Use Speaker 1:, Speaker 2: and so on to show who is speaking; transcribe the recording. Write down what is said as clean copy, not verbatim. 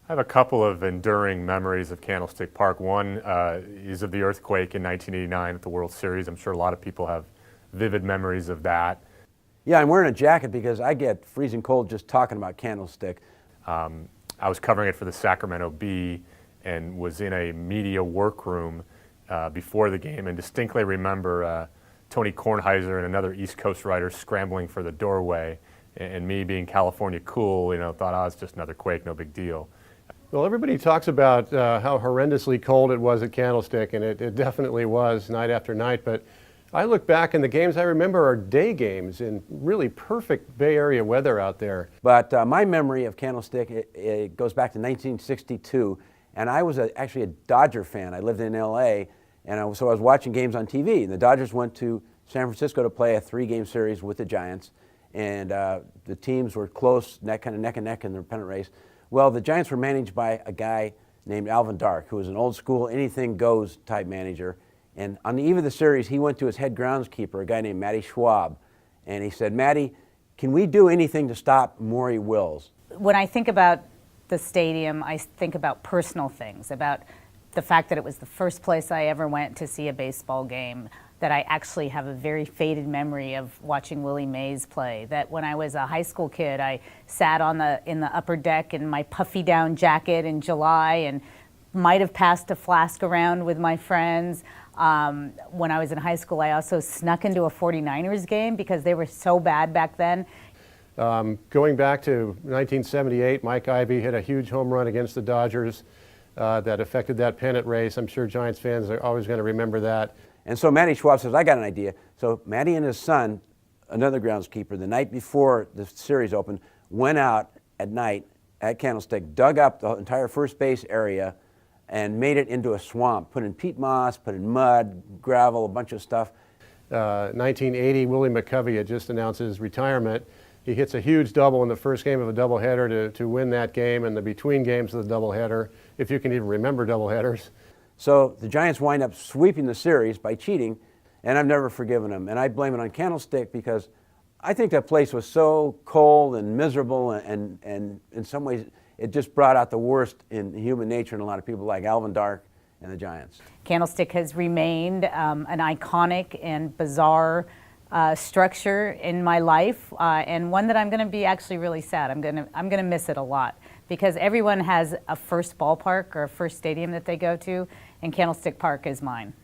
Speaker 1: I have a couple of enduring memories of Candlestick Park. One is of the earthquake in 1989 at the World Series. I'm sure a lot of people have vivid memories of that.
Speaker 2: Yeah, I'm wearing a jacket because I get freezing cold just talking about Candlestick.
Speaker 1: I was covering it for the Sacramento Bee and was in a media workroom before the game, and distinctly remember Tony Kornheiser and another East Coast writer scrambling for the doorway, and me being California cool, thought, oh, it's just another quake, no big deal.
Speaker 3: Well, everybody talks about how horrendously cold it was at Candlestick, and it definitely was night after night, but I look back, and the games I remember are day games in really perfect Bay Area weather out there.
Speaker 2: But my memory of Candlestick, it goes back to 1962, and I was actually a Dodger fan. I lived in LA, and so I was watching games on TV, and the Dodgers went to San Francisco to play a 3-game series with the Giants, and the teams were close, neck and neck in the pennant race. Well, the Giants were managed by a guy named Alvin Dark, who was an old school, anything goes type manager. And on the eve of the series, he went to his head groundskeeper, a guy named Matty Schwab, and he said, "Matty, can we do anything to stop Maury Wills?"
Speaker 4: When I think about the stadium, I think about personal things, about the fact that it was the first place I ever went to see a baseball game, that I actually have a very faded memory of watching Willie Mays play, that when I was a high school kid, I sat in the upper deck in my puffy down jacket in July and might have passed a flask around with my friends. When I was in high school, I also snuck into a 49ers game because they were so bad back then.
Speaker 3: Going back to 1978, Mike Ivey hit a huge home run against the Dodgers that affected that pennant race. I'm sure Giants fans are always going to remember that.
Speaker 2: And so Matty Schwab says, "I got an idea." So Matty and his son, another groundskeeper, the night before the series opened, went out at night at Candlestick, dug up the entire first base area, and made it into a swamp. Put in peat moss, put in mud, gravel, a bunch of stuff.
Speaker 3: 1980, Willie McCovey had just announced his retirement. He hits a huge double in the first game of a doubleheader to win that game, and the between games of the doubleheader, if you can even remember doubleheaders.
Speaker 2: So the Giants wind up sweeping the series by cheating, and I've never forgiven them. And I blame it on Candlestick because I think that place was so cold and miserable, and in some ways it just brought out the worst in human nature in a lot of people like Alvin Dark and the Giants.
Speaker 4: Candlestick has remained an iconic and bizarre structure in my life, and one that I'm going to be actually really sad. I'm going to miss it a lot because everyone has a first ballpark or a first stadium that they go to, and Candlestick Park is mine.